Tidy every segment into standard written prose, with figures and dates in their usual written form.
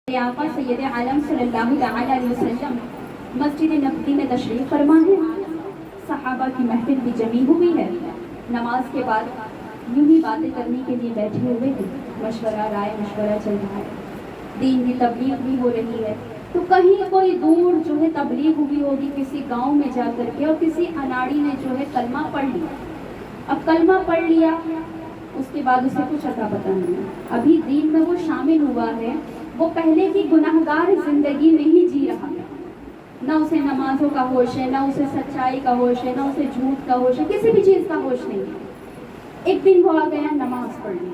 آقا سید عالم صلی اللہ تعالی علیہ وسلم مسجد نبوی میں تشریف فرما ہے. صحابہ کی محفل بھی جمی ہوئی ہے. نماز کے بعد یوں ہی باتیں کرنے کے لیے بیٹھے ہوئے تھے. مشورہ رائے مشورہ چل رہا ہے. دین کی تبلیغ بھی ہو رہی ہے. تو کہیں کوئی دور جو ہے تبلیغ ہوئی ہوگی کسی گاؤں میں جا کر کے, اور کسی اناڑی نے جو ہے کلمہ پڑھ لیا. اب کلمہ پڑھ لیا, اس کے بعد اسے کچھ اتا پتہ نہیں ہے. ابھی دین میں وہ شامل ہوا ہے, وہ پہلے کی گناہگار زندگی میں ہی جی رہا ہے. نہ اسے نمازوں کا ہوش ہے, نہ اسے سچائی کا ہوش ہے, نہ اسے جھوٹ کا ہوش ہے, کسی بھی چیز کا ہوش نہیں ہے. ایک دن وہ آ گیا نماز پڑھنے.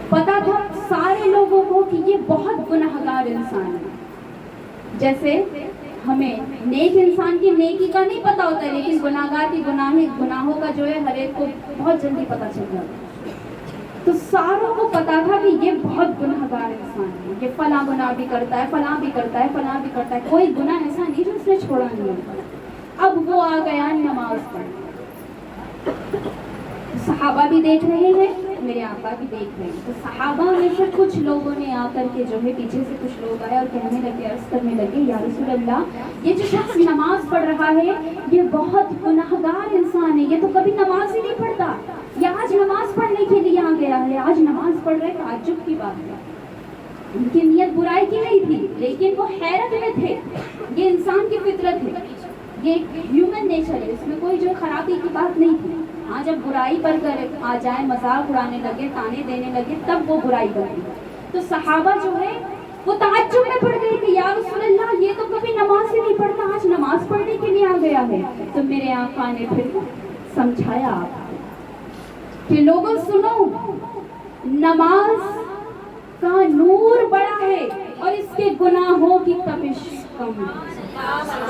پتا تھا سارے لوگوں کو کہ یہ بہت گناہگار انسان ہے. جیسے ہمیں نیک انسان کی نیکی کا نہیں پتا ہوتا ہے, لیکن گناہگار کی گناہوں کا جو ہے ہر ایک کو بہت جلدی پتا چل جاتا ہے. تو ساروں کو پتا تھا کہ یہ بہت گناہگار انسان ہے, یہ فلاں گناہ بھی کرتا ہے, فلاں بھی کرتا ہے, فلاں بھی کرتا ہے, کوئی گناہ ایسا نہیں جو اس نے چھوڑا نہیں ہے. اب وہ آ گیا نماز پڑھ. صحابہ بھی دیکھ رہے ہیں, میرے آقا بھی دیکھ رہے ہیں. تو صحابہ میں سے کچھ لوگوں نے آ کر کے جو ہے پیچھے سے کچھ لوگ آئے اور کہنے لگے, عرض کرنے لگے, یا رسول اللہ, یہ جو شخص نماز پڑھ رہا ہے یہ بہت گناہگار انسان ہے, یہ تو کبھی نماز ہی نہیں پڑھتا, یہ آج نماز پڑھنے کے لیے آ گیا ہے, آج نماز پڑھ رہے. تعجب کی بات ہے. ان کی نیت برائی کی نہیں تھی, لیکن وہ حیرت میں تھے. یہ انسان کی فطرت ہے, یہ ہیومن نیچر ہے, اس میں کوئی جو خرابی کی بات نہیں تھی. ہاں جب برائی پر کر آ جائے, مذاق اڑانے لگے, تانے دینے لگے, تب وہ برائی کرتی. تو صحابہ جو ہے وہ تعجب میں پڑ گئے کہ یا رسول اللہ, یہ تو کبھی نماز ہی نہیں پڑھتا, آج نماز پڑھنے کے لیے آ گیا ہے. تو میرے آقا نے پھر سمجھایا کہ لوگوں سنو, نماز کا نور بڑا ہے اور اس کے گناہوں کی تپش کم ہے.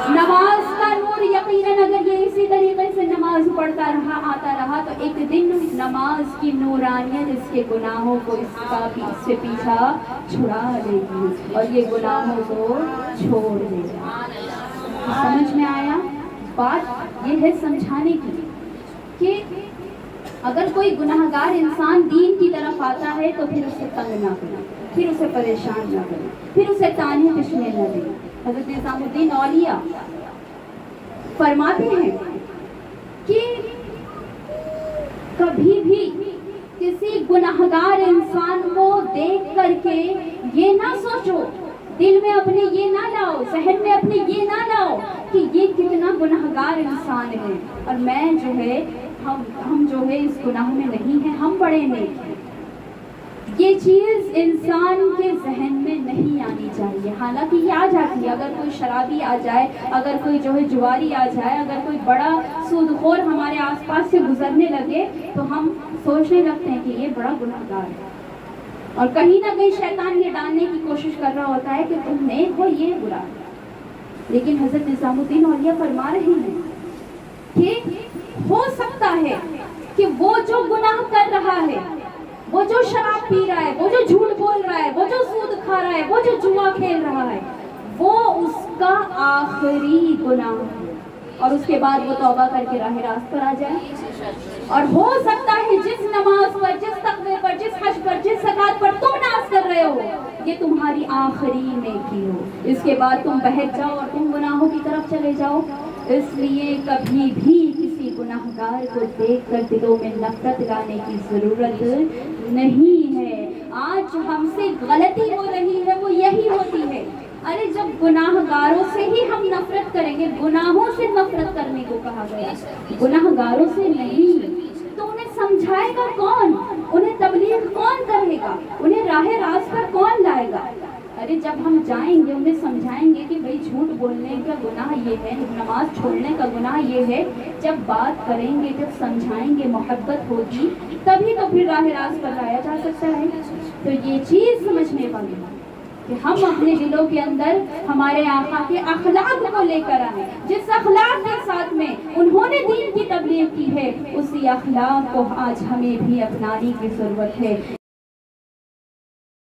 نماز کا نور یقیناً اگر یہ اسی طریقے سے نماز پڑھتا رہا, آتا رہا, تو ایک دن نماز کی نورانیت اس کے گناہوں کو اس سے پیچھا چھڑا دے گی اور یہ گناہوں کو چھوڑ دے گا. سمجھ میں آیا؟ بات یہ ہے سمجھانے کی کہ اگر کوئی گناہگار انسان دین کی طرف آتا ہے تو پھر اسے تنگ نہ کرے, پھر اسے پریشان نہ کرے, پھر اسے تانے پشنے نہ دے. حضرت نظام الدین اولیاء فرماتے ہیں کہ کبھی بھی کسی گناہگار انسان کو دیکھ کر کے یہ نہ سوچو, دل میں اپنے یہ نہ لاؤ, ذہن میں اپنے یہ نہ لاؤ کہ یہ کتنا گناہگار انسان ہے اور میں جو ہے ہم جو ہے اس گناہ میں نہیں ہیں, ہم بڑے نیک ہیں. یہ چیز انسان کے ذہن میں نہیں آنی چاہیے. حالانکہ یہ آ جاتی ہے, اگر کوئی شرابی آ جائے, اگر کوئی جو ہے جواری آ جائے, اگر کوئی بڑا سود خور ہمارے آس پاس سے گزرنے لگے تو ہم سوچنے لگتے ہیں کہ یہ بڑا گناہگار ہے, اور کہیں نہ کہیں شیطان یہ ڈالنے کی کوشش کر رہا ہوتا ہے کہ تم نیک ہو, یہ برا ہے. لیکن حضرت نظام الدین اولیاء فرما رہے ہیں کہ ہو سکتا ہے کہ وہ جو گناہ کر رہا ہے, وہ جو شراب پی رہا ہے, وہ جو جھوٹ بول رہا ہے, وہ جو سود کھا رہا ہے, وہ جو جوا کھیل رہا ہے, وہ اس کا آخری گناہ ہے, اور اس کے بعد وہ توبہ کر کے راہ راست پر آ جائے. اور ہو سکتا ہے جس نماز پر, جس تقوی پر, جس حج پر, جس زکات پر تم ناز کر رہے ہو, یہ تمہاری آخری نیکی ہو. اس کے بعد تم بہک جاؤ اور تم گناہوں کی طرف چلے جاؤ. اس لیے کبھی بھی کسی گناہگار کو دیکھ کر دلوں میں نفرت لانے کی ضرورت نہیں ہے. آج جو ہم سے غلطی ہو رہی ہے وہ یہی ہوتی ہے. ارے جب گناہگاروں سے ہی ہم نفرت کریں گے, گناہوں سے نفرت کرنے کو کہا گیا, گناہگاروں سے نہیں, تو انہیں سمجھائے گا کون, انہیں تبلیغ کون کرے گا, انہیں راہ راست پر کون لائے گا. ارے جب ہم جائیں گے, انہیں سمجھائیں گے کہ بھئی جھوٹ بولنے کا گناہ یہ ہے, نماز چھوڑنے کا گناہ یہ ہے, جب بات کریں گے, جب سمجھائیں گے, محبت ہوگی, تبھی تو پھر راہ راست پر لایا جا سکتا ہے. تو یہ چیز سمجھنے والی ہے کہ ہم اپنے دلوں کے اندر ہمارے آقا کے اخلاق کو لے کر آئیں. جس اخلاق کے ساتھ میں انہوں نے دین کی تبلیغ کی ہے, اسی اخلاق کو آج ہمیں بھی اپنانے کی ضرورت ہے.